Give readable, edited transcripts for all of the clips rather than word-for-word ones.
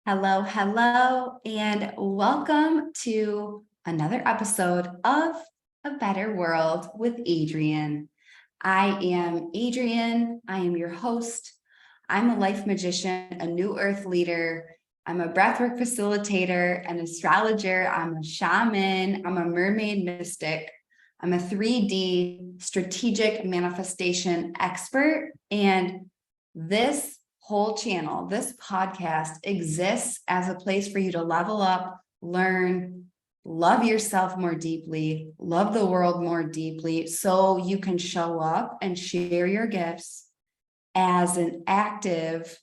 Hello, hello, and welcome to another episode of A Better World with Adrienne. I am Adrienne. I am your host. I'm a life magician, a new earth leader. I'm a breathwork facilitator, an astrologer. I'm a shaman. I'm a mermaid mystic. I'm a 3D strategic manifestation expert. And this whole channel, this podcast exists as a place for you to level up, learn, love yourself more deeply, love the world more deeply, so you can show up and share your gifts as an active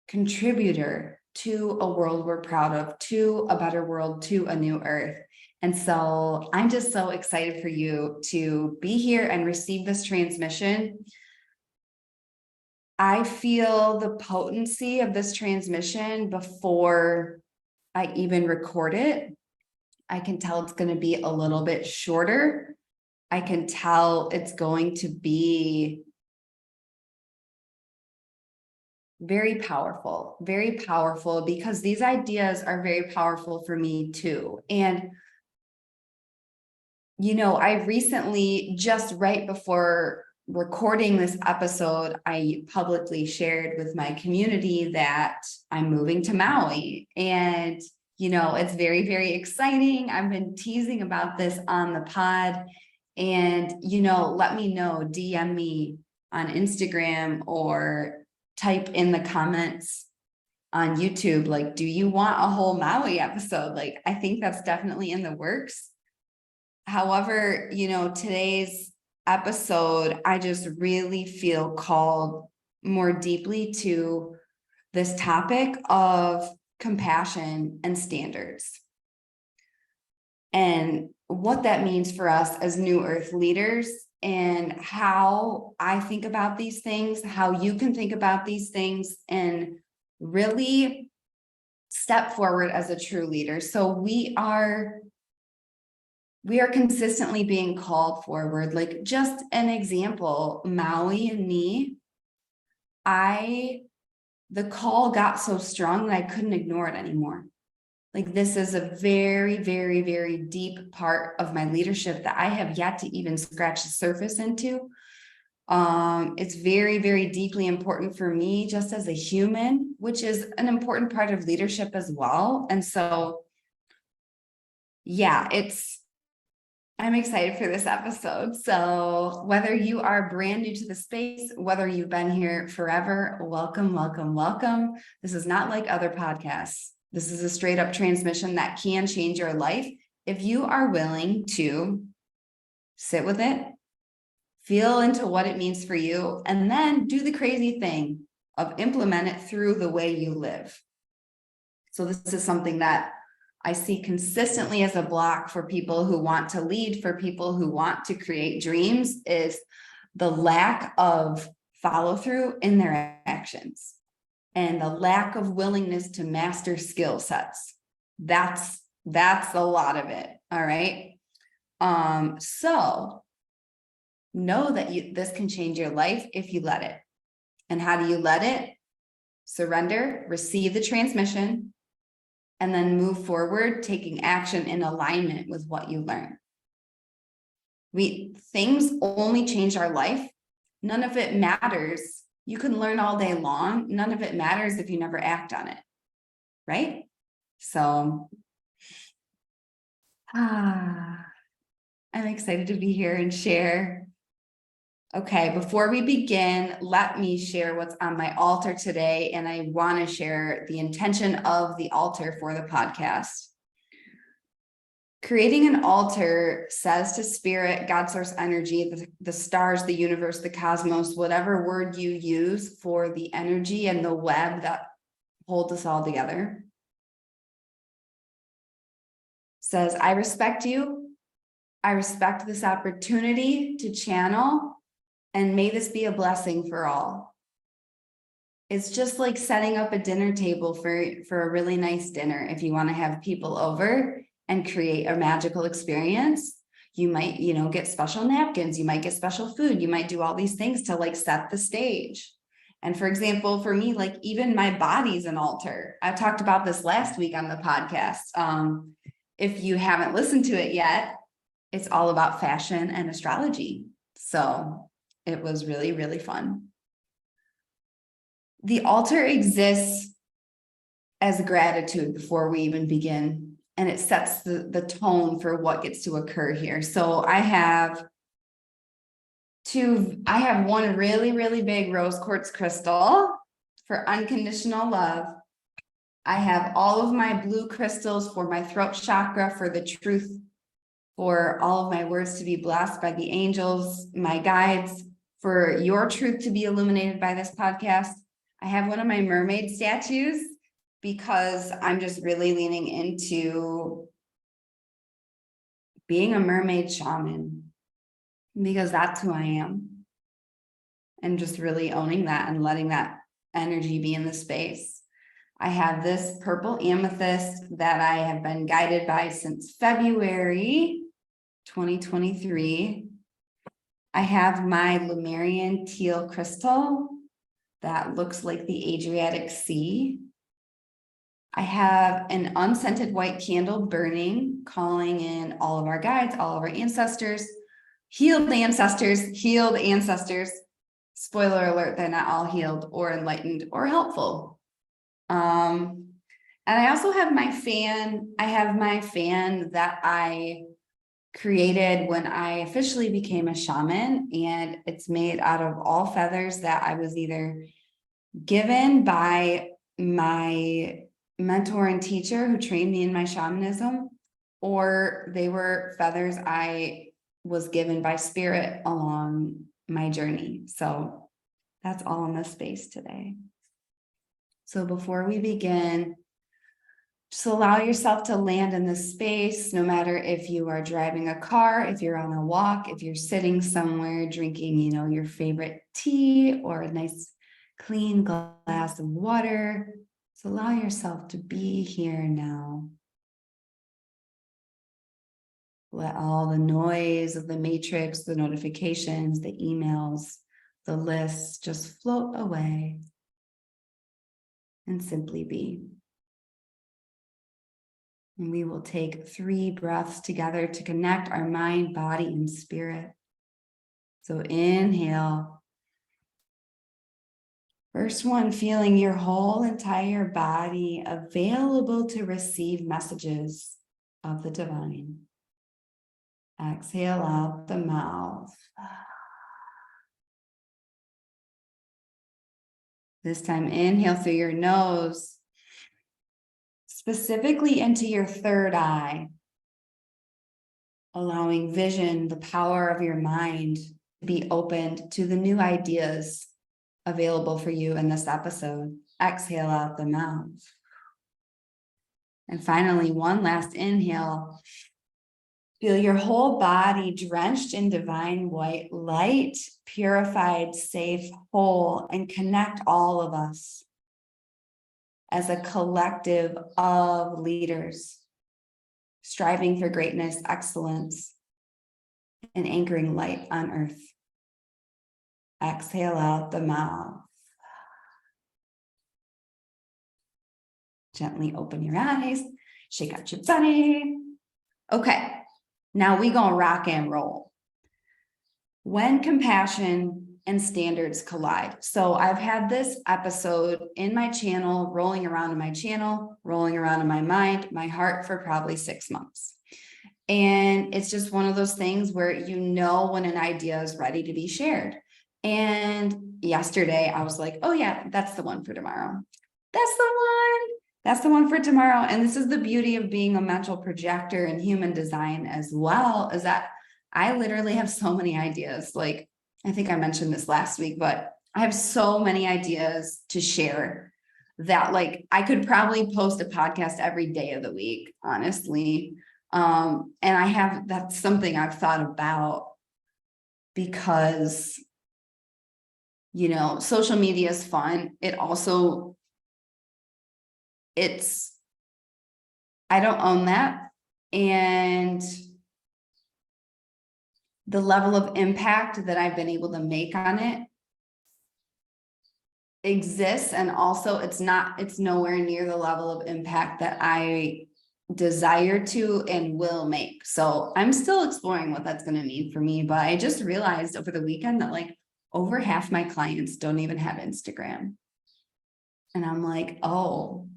contributor to a world we're proud of, to a better world, to a new earth. And so I'm just so excited for you to be here and receive this transmission. I feel the potency of this transmission before I even record it. I can tell it's going to be a little bit shorter. I can tell it's going to be very powerful because these ideas are very powerful for me too. And, I recently, just right before recording this episode, I publicly shared with my community that I'm moving to Maui. And, it's very, very exciting. I've been teasing about this on the pod. And, let me know, DM me on Instagram or type in the comments on YouTube, like, do you want a whole Maui episode? Like, I think that's definitely in the works. However, today's episode, I just really feel called more deeply to this topic of compassion and standards, and what that means for us as new earth leaders, and how I think about these things, how you can think about these things, and really step forward as a true leader. So we are consistently being called forward. Like, just an example, Maui and me, the call got so strong that I couldn't ignore it anymore. Like, this is a very, very, very deep part of my leadership that I have yet to even scratch the surface into. It's very, very deeply important for me just as a human, which is an important part of leadership as well. And so, yeah, I'm excited for this episode. So whether you are brand new to the space, whether you've been here forever, welcome, welcome, welcome. This is not like other podcasts. This is a straight up transmission that can change your life if you are willing to sit with it, feel into what it means for you, and then do the crazy thing of implement it through the way you live. So this is something that I see consistently as a block for people who want to lead, for people who want to create dreams, is the lack of follow through in their actions and the lack of willingness to master skill sets. That's a lot of it. All right. So know that this can change your life if you let it. And how do you let it? Surrender, receive the transmission, and then move forward, taking action in alignment with what you learn. Things only change our life. None of it matters. You can learn all day long. None of it matters if you never act on it, right? So, I'm excited to be here and share. Okay, before we begin, let me share what's on my altar today, and I want to share the intention of the altar for the podcast. Creating an altar says to spirit, God, source energy, the stars, the universe, the cosmos, whatever word you use for the energy and the web that holds us all together, says, I respect you. I respect this opportunity to channel, and may this be a blessing for all. It's just like setting up a dinner table for a really nice dinner. If you want to have people over and create a magical experience, you might, get special napkins, you might get special food, you might do all these things to like set the stage. And for example, for me, like even my body's an altar. I talked about this last week on the podcast. If you haven't listened to it yet, it's all about fashion and astrology. So it was really, really fun. The altar exists as gratitude before we even begin, and it sets the tone for what gets to occur here. So I have one really, really big rose quartz crystal for unconditional love. I have all of my blue crystals for my throat chakra, for the truth, for all of my words to be blessed by the angels, my guides, for your truth to be illuminated by this podcast. I have one of my mermaid statues because I'm just really leaning into being a mermaid shaman, because that's who I am. And just really owning that and letting that energy be in the space. I have this purple amethyst that I have been guided by since February 2023. I have my Lemurian teal crystal that looks like the Adriatic Sea. I have an unscented white candle burning, calling in all of our guides, all of our ancestors, healed ancestors. Spoiler alert, they're not all healed or enlightened or helpful. And I also have my fan. I have my fan that I created when I officially became a shaman, and it's made out of all feathers that I was either given by my mentor and teacher who trained me in my shamanism, or they were feathers I was given by spirit along my journey. So that's all in this space today. So before we begin, just allow yourself to land in this space, no matter if you are driving a car, if you're on a walk, if you're sitting somewhere drinking, your favorite tea or a nice clean glass of water. So allow yourself to be here now. Let all the noise of the matrix, the notifications, the emails, the lists just float away and simply be. And we will take 3 breaths together to connect our mind, body, and spirit. So inhale. First one, feeling your whole entire body available to receive messages of the divine. Exhale out the mouth. This time, inhale through your nose, specifically into your third eye, allowing vision, the power of your mind, to be opened to the new ideas available for you in this episode. Exhale out the mouth. And finally, one last inhale. Feel your whole body drenched in divine white light, purified, safe, whole, and connect all of us as a collective of leaders, striving for greatness, excellence, and anchoring light on earth. Exhale out the mouth. Gently open your eyes, shake out your body. Okay, now we gonna rock and roll. When compassion and standards collide. So I've had this episode in my channel, rolling around in my mind, my heart for probably 6 months. And it's just one of those things where when an idea is ready to be shared. And yesterday I was like, oh yeah, that's the one for tomorrow. That's the one for tomorrow. And this is the beauty of being a mental projector in human design as well, is that I literally have so many ideas. Like, I think I mentioned this last week, but I have so many ideas to share that I could probably post a podcast every day of the week, honestly. And that's something I've thought about because, social media is fun. I don't own that. And the level of impact that I've been able to make on it exists, and also it's nowhere near the level of impact that I desire to and will make. So I'm still exploring what that's going to mean for me, but I just realized over the weekend that like over half my clients don't even have Instagram. And I'm like, oh.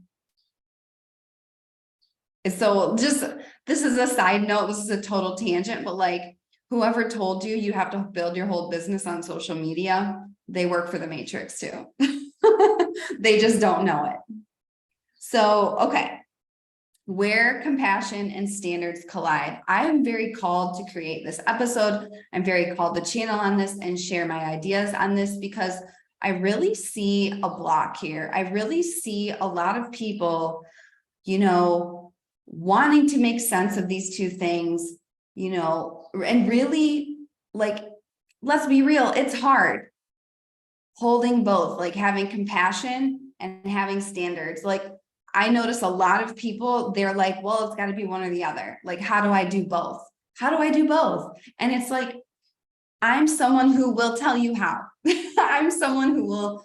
So just, this is a side note, this is a total tangent, but like whoever told you have to build your whole business on social media, they work for the Matrix too. They just don't know it. So, okay. Where compassion and standards collide. I am very called to create this episode. I'm very called to channel on this and share my ideas on this because I really see a block here. I really see a lot of people, you know, wanting to make sense of these two things, you know, and really like, let's be real, it's hard holding both, like having compassion and having standards. Like I notice a lot of people, they're like, well, it's got to be one or the other. Like, how do I do both? How do I do both? And it's like, I'm someone who will tell you how. I'm someone who will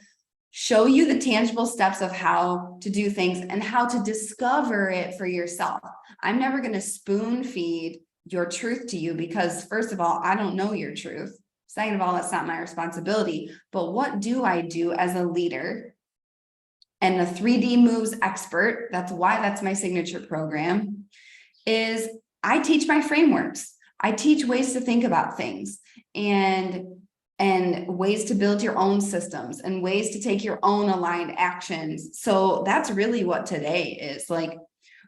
show you the tangible steps of how to do things and how to discover it for yourself. I'm never going to spoon feed your truth to you because, first of all, I don't know your truth. Second of all, that's not my responsibility. But what do I do as a leader and a 3D moves expert? That's why that's my signature program. Is I teach my frameworks. I teach ways to think about things and ways to build your own systems and ways to take your own aligned actions. So that's really what today is, like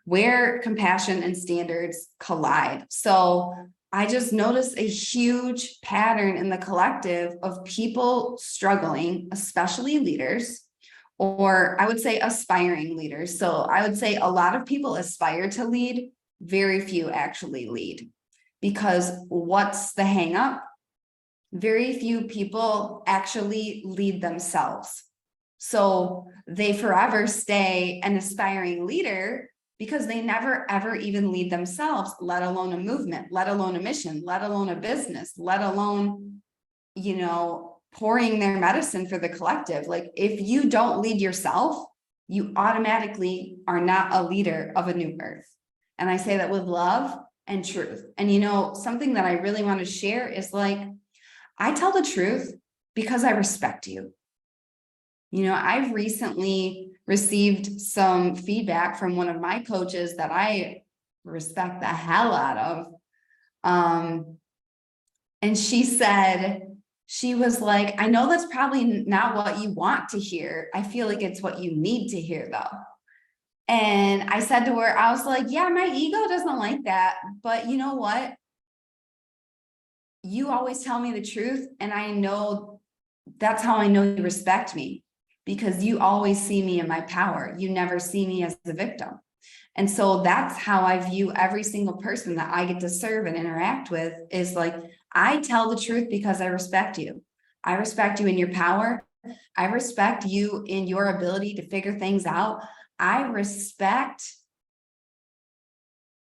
where compassion and standards collide. So I just noticed a huge pattern in the collective of people struggling, especially leaders, or I would say aspiring leaders. So I would say a lot of people aspire to lead, very few actually lead. Because what's the hang up? Very few people actually lead themselves. So they forever stay an aspiring leader because they never ever even lead themselves, let alone a movement, let alone a mission, let alone a business, let alone, you know, pouring their medicine for the collective. Like if you don't lead yourself, you automatically are not a leader of a new earth. And I say that with love and truth. And you know, something that I really want to share is like, I tell the truth because I respect you. You know, I've recently received some feedback from one of my coaches that I respect the hell out of. And she said, she was like, I know that's probably not what you want to hear. I feel like it's what you need to hear though. And I said to her, I was like, yeah, my ego doesn't like that. But you know what? You always tell me the truth. And I know that's how I know you respect me, because you always see me in my power. You never see me as the victim. And so that's how I view every single person that I get to serve and interact with, is like, I tell the truth because I respect you. I respect you in your power. I respect you in your ability to figure things out. I respect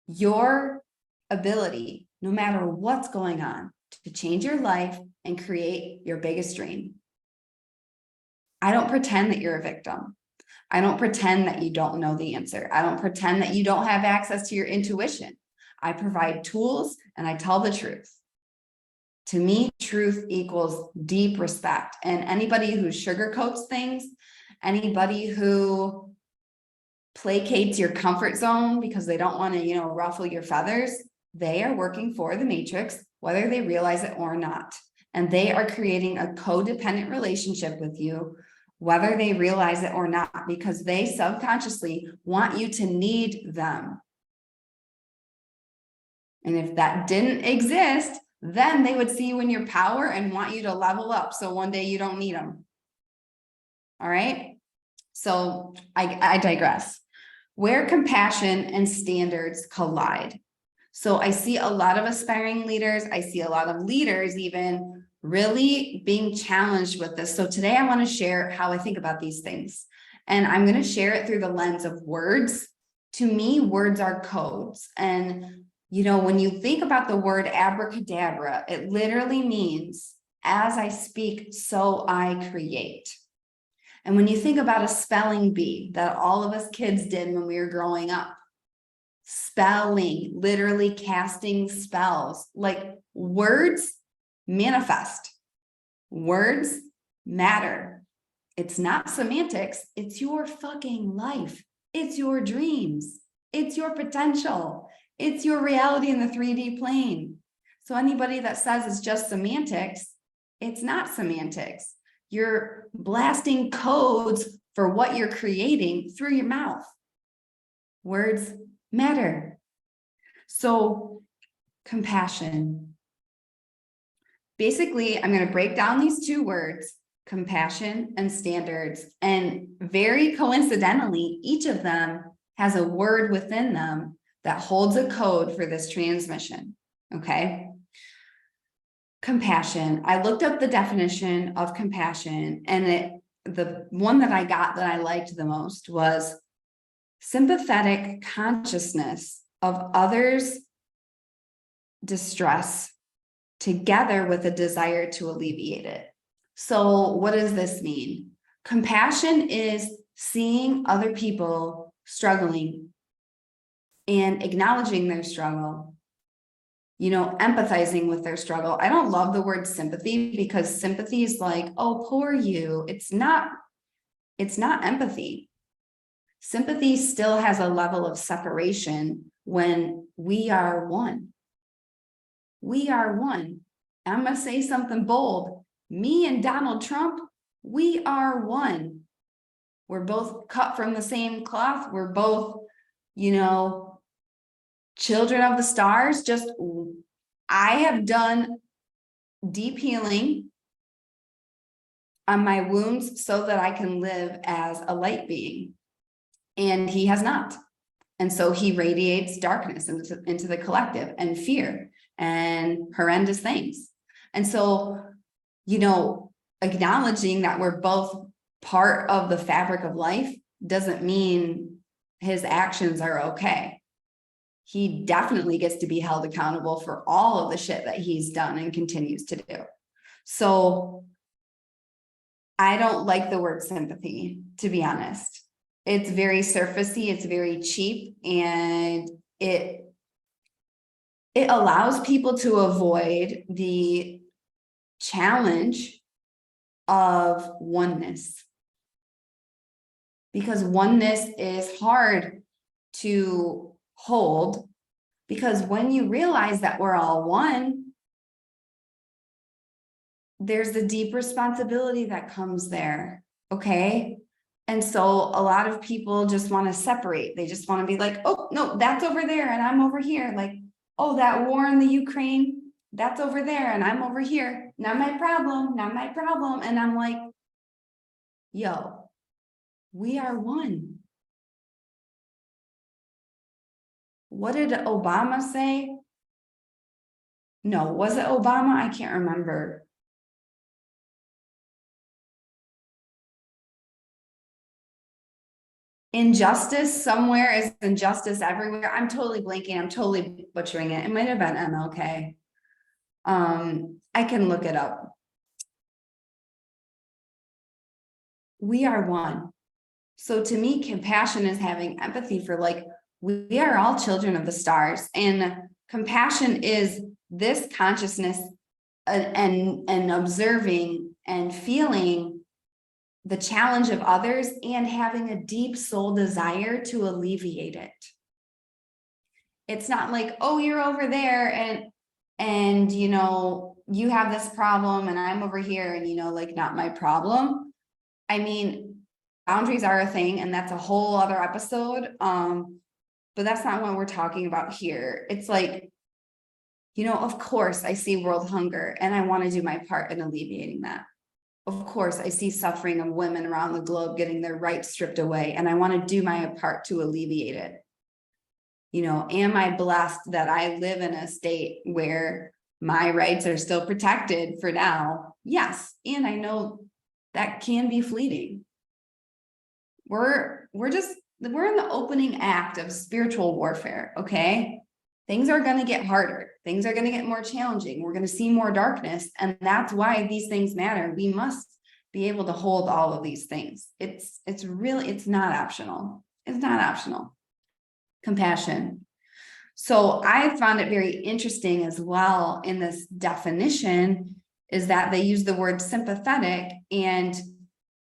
your ability, no matter what's going on, to change your life and create your biggest dream. I don't pretend that you're a victim. I don't pretend that you don't know the answer. I don't pretend that you don't have access to your intuition. I provide tools and I tell the truth. To me, truth equals deep respect. And anybody who sugarcoats things, anybody who placates your comfort zone because they don't want to, you know, ruffle your feathers, they are working for the Matrix, whether they realize it or not. And they are creating a codependent relationship with you, whether they realize it or not, because they subconsciously want you to need them. And if that didn't exist, then they would see you in your power and want you to level up. So one day you don't need them. All right. So I digress. Where compassion and standards collide. So I see a lot of aspiring leaders. I see a lot of leaders even really being challenged with this. So today I want to share how I think about these things. And I'm going to share it through the lens of words. To me, words are codes. And, you know, when you think about the word abracadabra, it literally means as I speak, so I create. And when you think about a spelling bee that all of us kids did when we were growing up, spelling, literally casting spells, like words manifest, words matter. It's not semantics, it's your fucking life. It's your dreams. It's your potential. It's your reality in the 3D plane. So anybody that says it's just semantics, it's not semantics. You're blasting codes for what you're creating through your mouth. Words matter. So compassion. Basically, I'm going to break down these two words, compassion and standards. And very coincidentally, each of them has a word within them that holds a code for this transmission. Okay. Compassion. I looked up the definition of compassion, and the one that I got that I liked the most was sympathetic consciousness of others' distress together with a desire to alleviate it. So what does this mean? Compassion is seeing other people struggling and acknowledging their struggle, empathizing with their struggle. I don't love the word sympathy, because sympathy is like, oh, poor you. It's not empathy. Sympathy still has a level of separation when we are one. We are one. I'm going to say something bold. Me and Donald Trump, we are one. We're both cut from the same cloth. We're both, children of the stars. Just, I have done deep healing on my wounds so that I can live as a light being. And he has not. And so he radiates darkness into the collective and fear and horrendous things. And so, acknowledging that we're both part of the fabric of life doesn't mean his actions are okay. He definitely gets to be held accountable for all of the shit that he's done and continues to do. So I don't like the word sympathy, to be honest. It's very surfacey, it's very cheap, and it allows people to avoid the challenge of oneness, because oneness is hard to hold, because when you realize that we're all one, there's a deep responsibility that comes there. Okay. And so a lot of people just want to separate. They just want to be like, oh, no, that's over there and I'm over here. Like, oh, that war in the Ukraine, that's over there and I'm over here. Not my problem, not my problem. And I'm like, yo, we are one. What did Obama say? No, was it Obama? I can't remember. Injustice somewhere is injustice everywhere. I'm totally blanking. I'm totally butchering it. It might have been MLK. I can look it up. We are one. So to me, compassion is having empathy for, like, we are all children of the stars, and compassion is this consciousness and observing and feeling the challenge of others and having a deep soul desire to alleviate it. It's not like, oh, you're over there and you have this problem and I'm over here and like, not my problem. I mean, boundaries are a thing, and that's a whole other episode. But that's not what we're talking about here. It's like, of course I see world hunger and I want to do my part in alleviating that. Of course, I see suffering of women around the globe getting their rights stripped away, and I want to do my part to alleviate it. Am I blessed that I live in a state where my rights are still protected for now? Yes. And I know that can be fleeting. We're in the opening act of spiritual warfare. Okay. Things are going to get harder. Things are going to get more challenging. We're going to see more darkness. And that's why these things matter. We must be able to hold all of these things. It's not optional. It's not optional. Compassion. So I found it very interesting as well in this definition is that they use the word sympathetic, and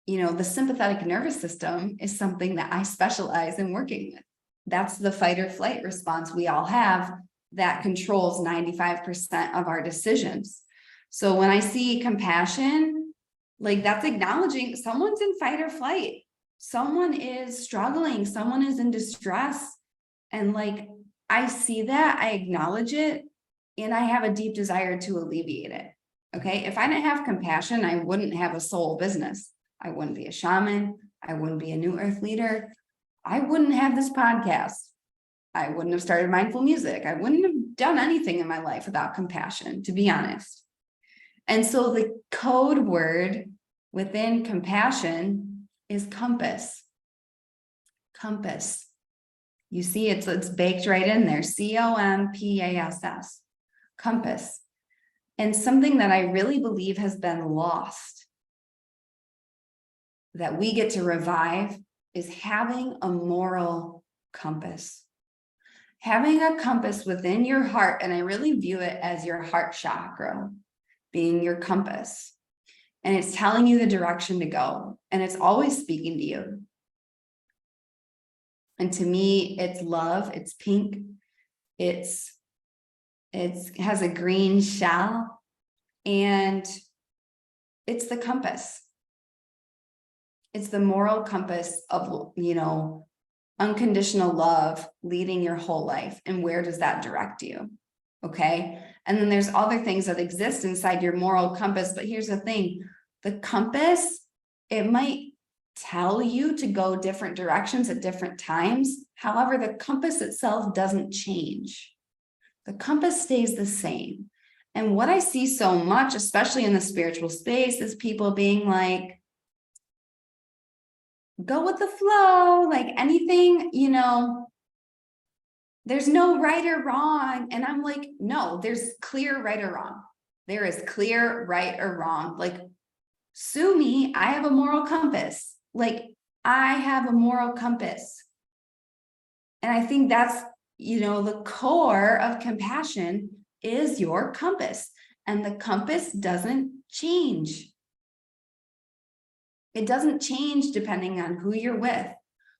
the sympathetic nervous system is something that I specialize in working with. That's the fight or flight response we all have that controls 95% of our decisions. So when I see compassion, like that's acknowledging someone's in fight or flight. Someone is struggling, someone is in distress. And like, I see that, I acknowledge it, and I have a deep desire to alleviate it. Okay. If I didn't have compassion, I wouldn't have a soul business. I wouldn't be a shaman. I wouldn't be a new earth leader. I wouldn't have this podcast. I wouldn't have started mindful music. I wouldn't have done anything in my life without compassion, to be honest. And so the code word within compassion is compass. Compass. You see, it's baked right in there. COMPASS. Compass. And something that I really believe has been lost, that we get to revive, is having a moral compass. Having a compass within your heart, and I really view it as your heart chakra being your compass. And it's telling you the direction to go, and it's always speaking to you. And to me, it's love, it's pink, it has a green shell, and it's the compass. It's the moral compass of, unconditional love leading your whole life. And where does that direct you? Okay. And then there's other things that exist inside your moral compass. But here's the thing, the compass, it might tell you to go different directions at different times. However, the compass itself doesn't change. The compass stays the same. And what I see so much, especially in the spiritual space, is people being like, go with the flow, like anything, there's no right or wrong. And I'm like, no, there's clear right or wrong. There is clear right or wrong. Like, sue me, I have a moral compass. Like, I have a moral compass. And I think that's, the core of compassion is your compass. And the compass doesn't change. It doesn't change depending on who you're with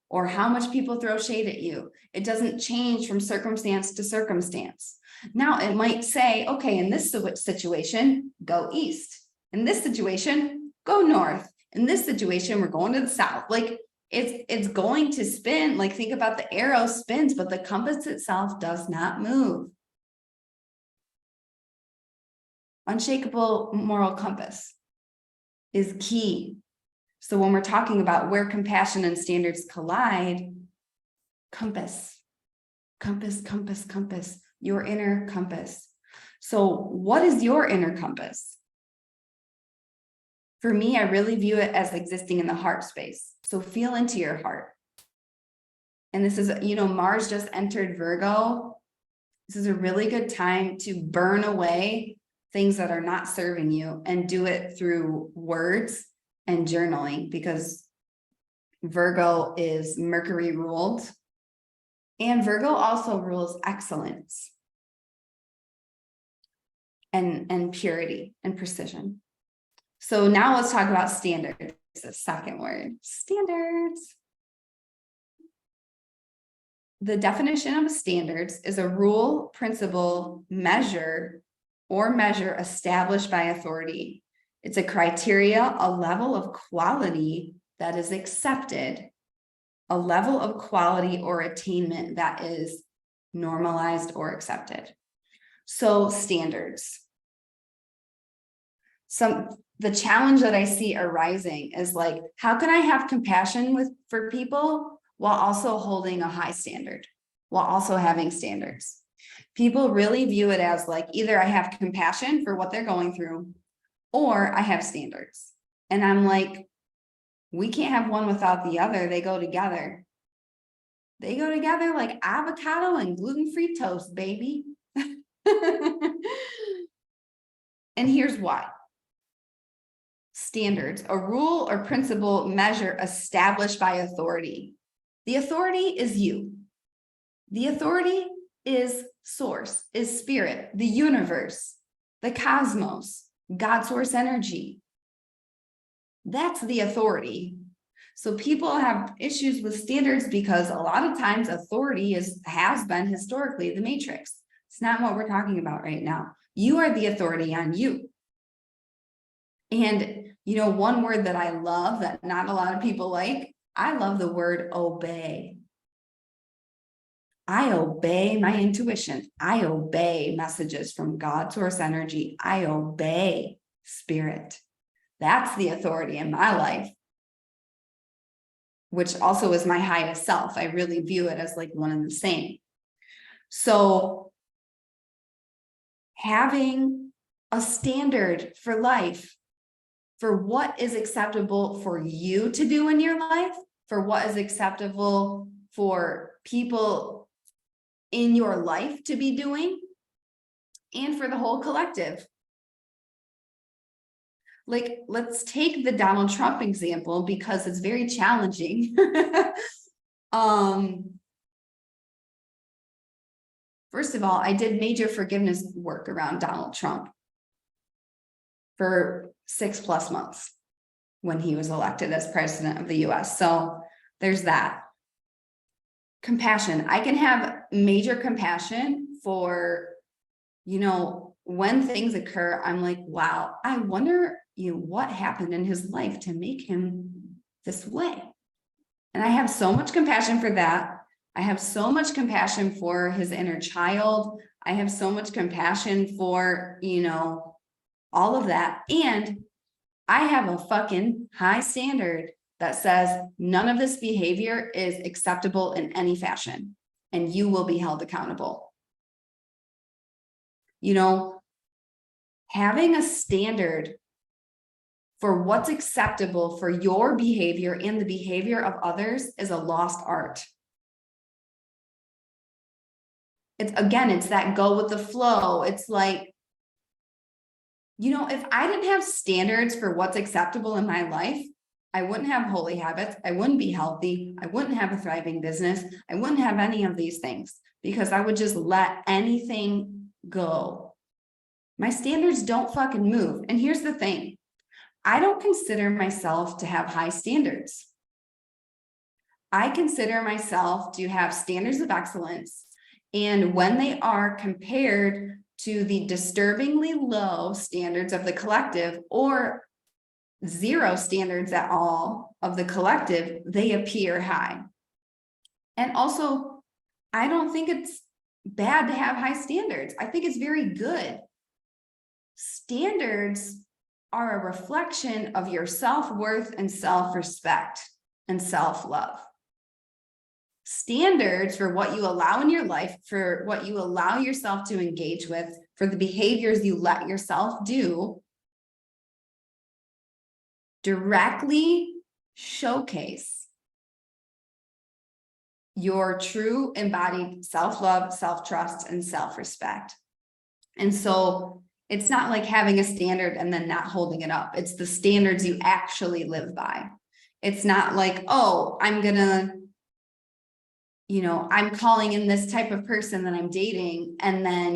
or how much people throw shade at you. It doesn't change from circumstance to circumstance. Now it might say, okay, in this situation, go east. In this situation, go north. In this situation, we're going to the south. Like it's going to spin. Like think about the arrow spins, but the compass itself does not move. Unshakable moral compass is key. So when we're talking about where compassion and standards collide, compass, your inner compass. So what is your inner compass? For me, I really view it as existing in the heart space. So feel into your heart. And this is, Mars just entered Virgo. This is a really good time to burn away things that are not serving you and do it through words and journaling, because Virgo is Mercury ruled, and Virgo also rules excellence and purity and precision. So now let's talk about standards, the second word, standards. The definition of standards is a rule, principle, measure established by authority. It's a criteria, a level of quality that is accepted, a level of quality or attainment that is normalized or accepted. So standards. The challenge that I see arising is like, how can I have compassion for people while also holding a high standard, while also having standards? People really view it as like, either I have compassion for what they're going through, or I have standards. And I'm like, we can't have one without the other. They go together. They go together like avocado and gluten-free toast, baby. And here's why. standards, a rule or principle measure established by authority. The authority is you. The authority is source, is spirit, the universe, the cosmos, God source energy. That's the authority. So people have issues with standards because a lot of times authority has been historically the matrix. It's not what we're talking about right now. You are the authority on you. And one word that I love that not a lot of people like, I love the word obey. I obey my intuition. I obey messages from God source energy. I obey spirit. That's the authority in my life, which also is my highest self. I really view it as like one and the same. So having a standard for life, for what is acceptable for you to do in your life, for what is acceptable for people in your life to be doing, and for the whole collective. Like, let's take the Donald Trump example because it's very challenging. First of all, I did major forgiveness work around Donald Trump for 6+ months when he was elected as president of the US. So there's that. Compassion. I can have major compassion for, when things occur, I'm like, wow, I wonder, what happened in his life to make him this way. And I have so much compassion for that. I have so much compassion for his inner child. I have so much compassion for, all of that. And I have a fucking high standard that says none of this behavior is acceptable in any fashion, and you will be held accountable. Having a standard for what's acceptable for your behavior and the behavior of others is a lost art. It's that go with the flow. It's like, if I didn't have standards for what's acceptable in my life, I wouldn't have holy habits. I wouldn't be healthy. I wouldn't have a thriving business. I wouldn't have any of these things because I would just let anything go. My standards don't fucking move. And here's the thing. I don't consider myself to have high standards. I consider myself to have standards of excellence. And when they are compared to the disturbingly low standards of the collective or zero standards at all of the collective, they appear high. And also, I don't think it's bad to have high standards. I think it's very good. Standards are a reflection of your self-worth and self-respect and self-love. Standards for what you allow in your life, for what you allow yourself to engage with, for the behaviors you let yourself do, directly showcase your true embodied self-love, self-trust, and self-respect. And so it's not like having a standard and then not holding it up. It's the standards you actually live by. It's not like, oh, I'm calling in this type of person that I'm dating, and then,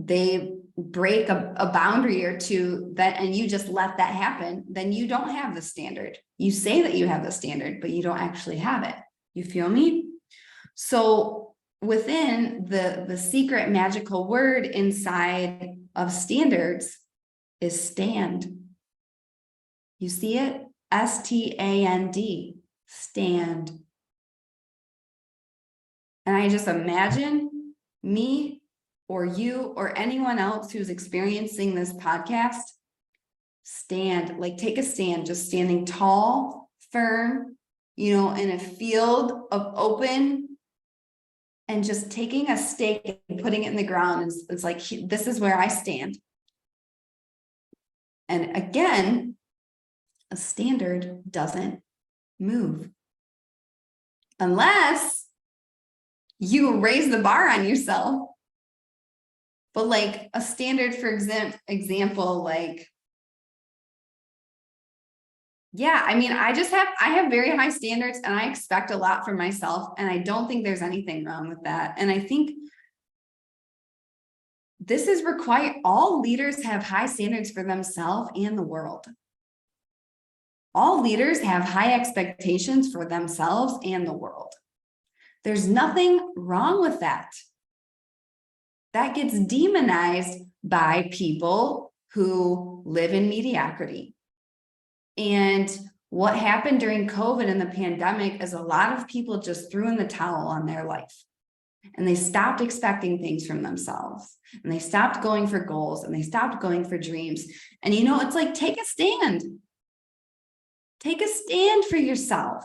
they break a boundary or two that, and you just let that happen, then you don't have the standard. You say that you have the standard, but you don't actually have it. You feel me? So within the secret magical word inside of standards is stand. You see it? STAND, stand. And I just imagine me or you or anyone else who's experiencing this podcast, take a stand, just standing tall, firm, in a field of open, and just taking a stake and putting it in the ground. It's like, this is where I stand. And again, a standard doesn't move unless you raise the bar on yourself. But like a standard, for example, like Yeah, I mean, I have very high standards and I expect a lot from myself. And I don't think there's anything wrong with that. And I think this is required. All leaders have high standards for themselves and the world. All leaders have high expectations for themselves and the world. There's nothing wrong with that. That gets demonized by people who live in mediocrity. And what happened during COVID and the pandemic is a lot of people just threw in the towel on their life. And they stopped expecting things from themselves. And they stopped going for goals and they stopped going for dreams. And you know, it's like, take a stand. Take a stand for yourself.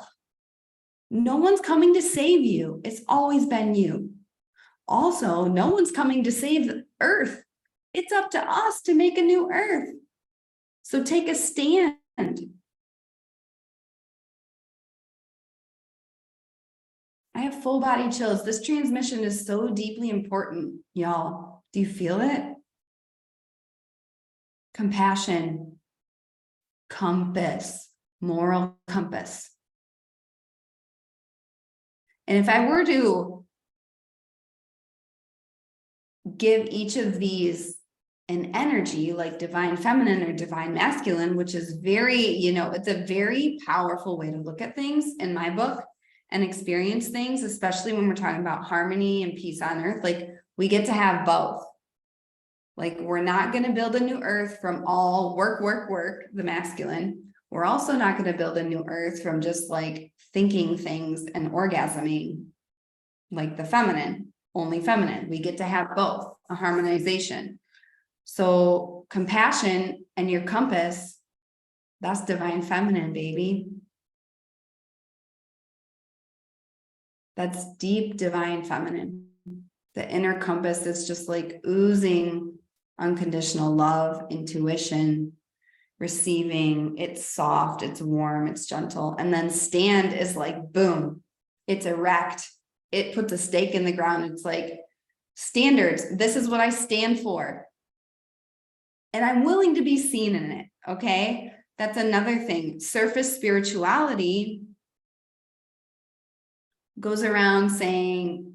No one's coming to save you. It's always been you. Also, no one's coming to save the earth. It's up to us to make a new earth. So take a stand. I have full body chills. This transmission is so deeply important, y'all. Do you feel it? Compassion, compass, moral compass. And if I were to give each of these an energy like divine feminine or divine masculine, which is very, you know, it's a very powerful way to look at things in my book and experience things, especially when we're talking about harmony and peace on earth. Like, we get to have both. Like, we're not going to build a new earth from all work, the masculine. We're also not going to build a new earth from just like thinking things and orgasming, like the feminine, only feminine. We get to have both, a harmonization. So compassion and your compass, that's divine feminine, baby. That's deep divine feminine. The inner compass is just like oozing unconditional love, intuition, receiving. It's soft, it's warm, it's gentle. And then stand is like, boom, it's erect. It puts a stake in the ground. It's like, standards. This is what I stand for. And I'm willing to be seen in it. Okay. That's another thing. Surface spirituality goes around saying,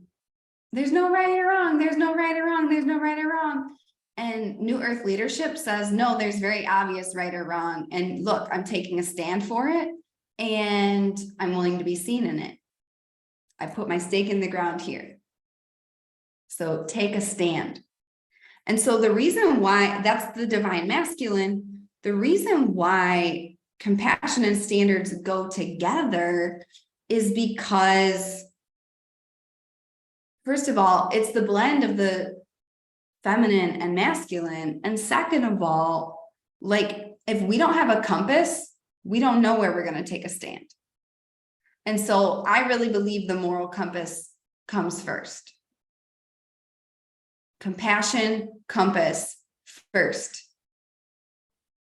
there's no right or wrong. There's no right or wrong. There's no right or wrong. And New Earth leadership says, no, there's very obvious right or wrong. And look, I'm taking a stand for it and I'm willing to be seen in it. I put my stake in the ground here. So take a stand. And so the reason why that's the divine masculine, the reason why compassion and standards go together is because, first of all, it's the blend of the feminine and masculine. And second of all, like, if we don't have a compass, we don't know where we're going to take a stand. And so I really believe the moral compass comes first. Compassion, compass first.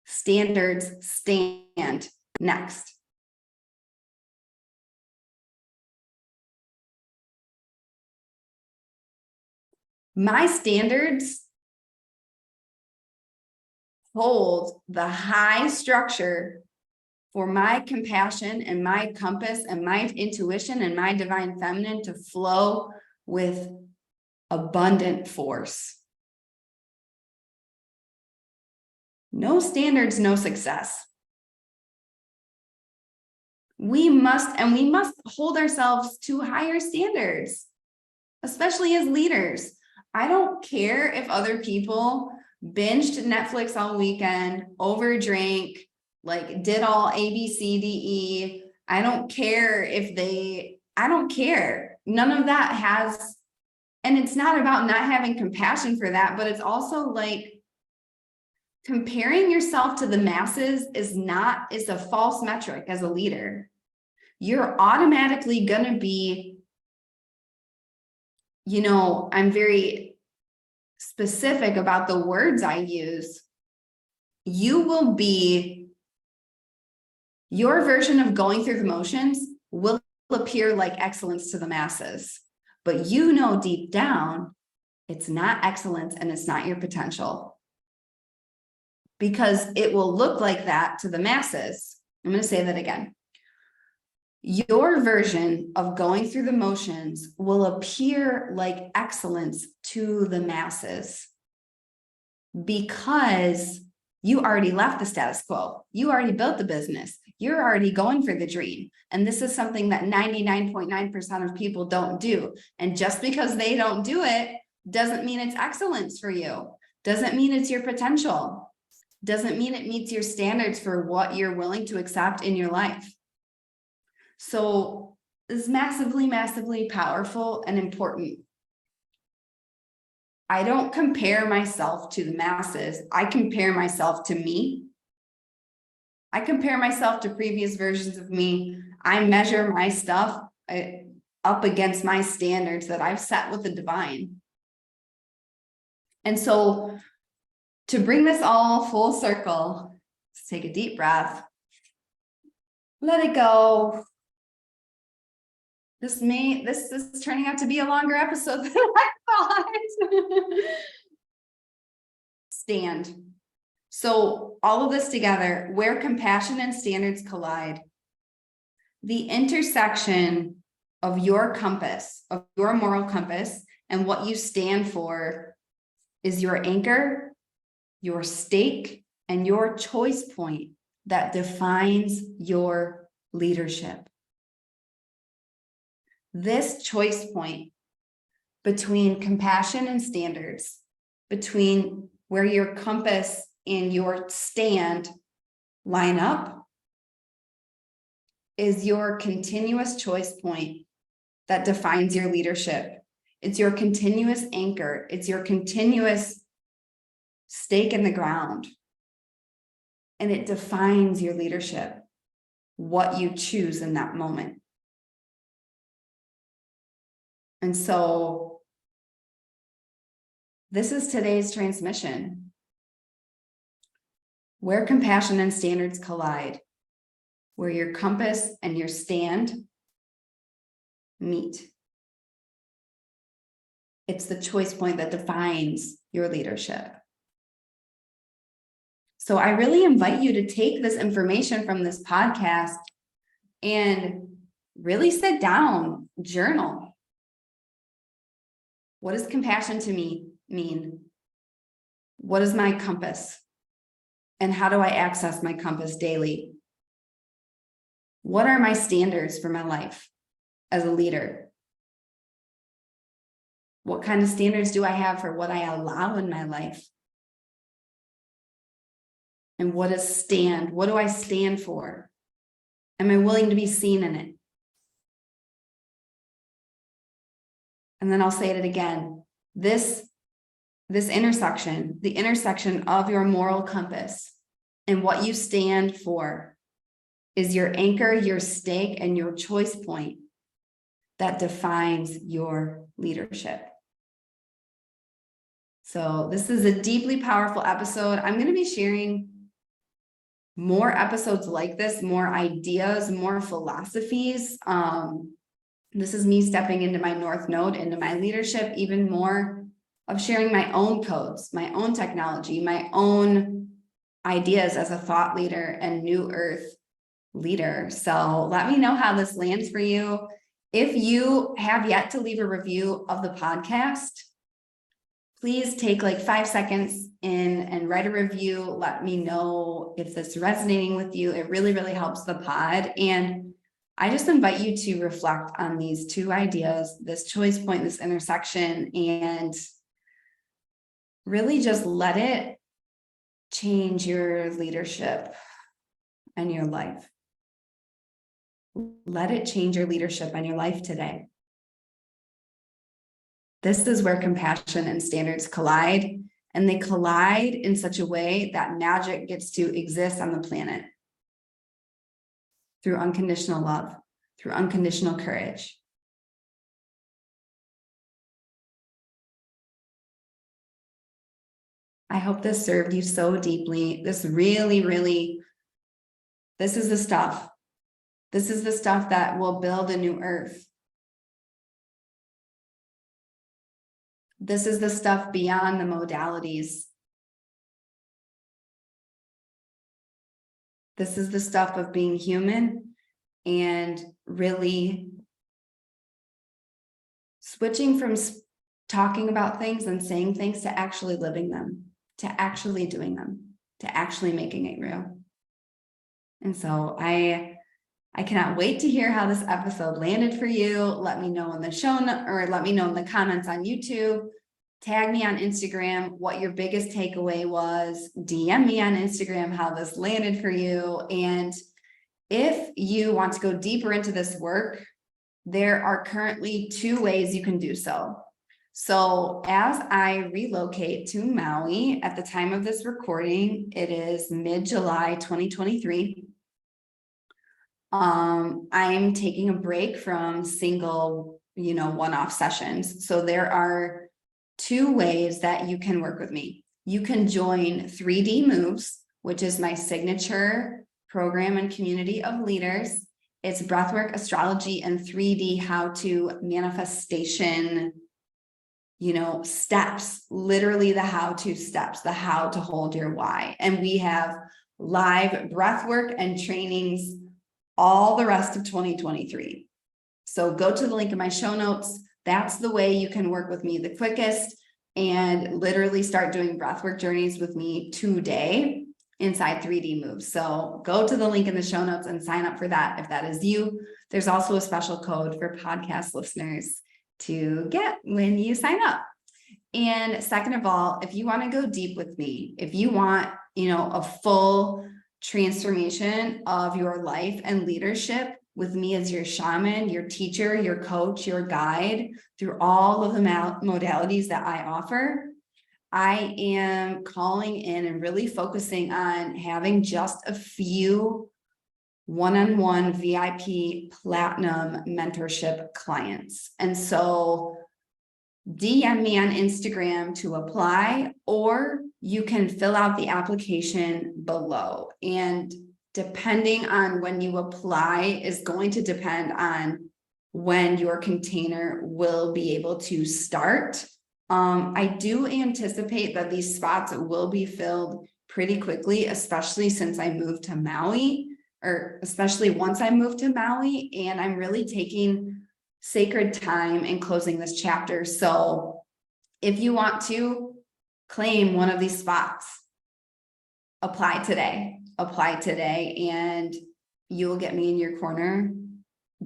Standards stand next. My standards hold the high structure for my compassion and my compass and my intuition and my divine feminine to flow with abundant force. No standards, no success. We must hold ourselves to higher standards, especially as leaders. I don't care if other people binged Netflix all weekend, overdrank, like did all A, B, C, D, E. I don't care I don't care. None of that has, and it's not about not having compassion for that, but it's also like comparing yourself to the masses is a false metric as a leader. You're automatically going to be, you know, I'm very specific about the words I use. You will be, your version of going through the motions will appear like excellence to the masses, but you know deep down, it's not excellence and it's not your potential, because it will look like that to the masses. I'm going to say that again. Your version of going through the motions will appear like excellence to the masses because you already left the status quo. You already built the business. You're already going for the dream. And this is something that 99.9% of people don't do. And just because they don't do it doesn't mean it's excellence for you. Doesn't mean it's your potential. Doesn't mean it meets your standards for what you're willing to accept in your life. So this is massively, massively powerful and important. I don't compare myself to the masses. I compare myself to me. I compare myself to previous versions of me. I measure my stuff up against my standards that I've set with the divine. And so to bring this all full circle, let's take a deep breath, let it go. This is turning out to be a longer episode than I thought. Stand. So all of this together, where compassion and standards collide, the intersection of your compass, of your moral compass, and what you stand for is your anchor, your stake, and your choice point that defines your leadership. This choice point between compassion and standards, between where your compass and your stand line up, is your continuous choice point that defines your leadership. It's your continuous anchor. It's your continuous stake in the ground. And it defines your leadership, what you choose in that moment. And so this is today's transmission. Where compassion and standards collide, where your compass and your stand meet. It's the choice point that defines your leadership. So I really invite you to take this information from this podcast and really sit down, journal. What does compassion to me mean? What is my compass? And how do I access my compass daily? What are my standards for my life as a leader? What kind of standards do I have for what I allow in my life? And what is stand? What do I stand for? Am I willing to be seen in it? And then I'll say it again. This intersection, the intersection of your moral compass and what you stand for is your anchor, your stake, and your choice point that defines your leadership. So this is a deeply powerful episode. I'm going to be sharing more episodes like this, more ideas, more philosophies. This is me stepping into my North Node, into my leadership, even more of sharing my own codes, my own technology, my own ideas as a thought leader and new earth leader. So let me know how this lands for you. If you have yet to leave a review of the podcast, please take like 5 seconds in and write a review. Let me know if this is resonating with you. It really, really helps the pod. And I just invite you to reflect on these two ideas, this choice point, this intersection, and really just let it change your leadership and your life. Let it change your leadership and your life today. This is where compassion and standards collide, and they collide in such a way that magic gets to exist on the planet through unconditional love, through unconditional courage. I hope this served you so deeply. This really, really, this is the stuff. This is the stuff that will build a new earth. This is the stuff beyond the modalities. This is the stuff of being human and really switching from talking about things and saying things to actually living them, to actually doing them, to actually making it real. And so I cannot wait to hear how this episode landed for you. Let me know in the show or let me know in the comments on YouTube. Tag me on Instagram what your biggest takeaway was. DM me on Instagram how this landed for you. And if you want to go deeper into this work, there are currently 2 ways you can do so. So as I relocate to Maui at the time of this recording, it is mid-July 2023. I'm taking a break from single, one-off sessions. So there are 2 ways that you can work with me. You can join 3D Moves, which is my signature program and community of leaders. It's breathwork, astrology, and 3D how-to manifestation, steps, literally the how-to steps, the how to hold your why. And we have live breathwork and trainings all the rest of 2023. So go to the link in my show notes. That's the way you can work with me the quickest and literally start doing breathwork journeys with me today inside 3D Moves. So go to the link in the show notes and sign up for that if that is you. There's also a special code for podcast listeners to get when you sign up. And second of all, if you want to go deep with me, if you want, a full transformation of your life and leadership with me as your shaman, your teacher, your coach, your guide through all of the modalities that I offer, I am calling in and really focusing on having just a few one-on-one VIP platinum mentorship clients. And so DM me on Instagram to apply, or you can fill out the application below. And depending on when you apply is going to depend on when your container will be able to start. I do anticipate that these spots will be filled pretty quickly, especially since I moved to Maui, or especially once I moved to Maui, and I'm really taking sacred time in closing this chapter. So if you want to claim one of these spots, apply today, and you will get me in your corner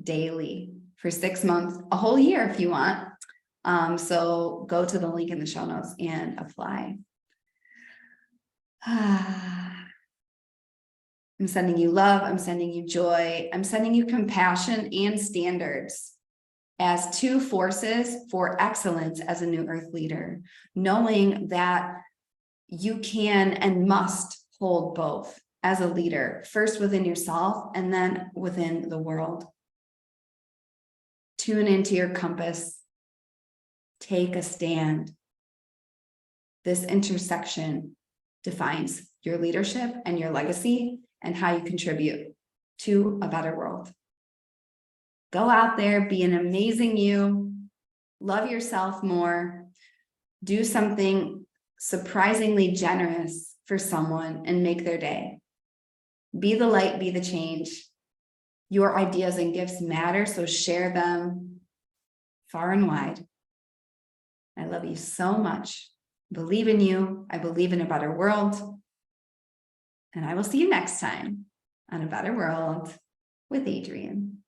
daily for 6 months, a whole year if you want. So go to the link in the show notes and apply. I'm sending you love. I'm sending you joy. I'm sending you compassion and standards as 2 forces for excellence as a new earth leader, knowing that you can and must hold both as a leader, first within yourself and then within the world. Tune into your compass. Take a stand. This intersection defines your leadership and your legacy and how you contribute to a better world. Go out there, be an amazing you, love yourself more, do something surprisingly generous for someone and make their day. Be the light, be the change. Your ideas and gifts matter, so share them far and wide. I love you so much. Believe in you. I believe in a better world. And I will see you next time on A Better World with Adrienne.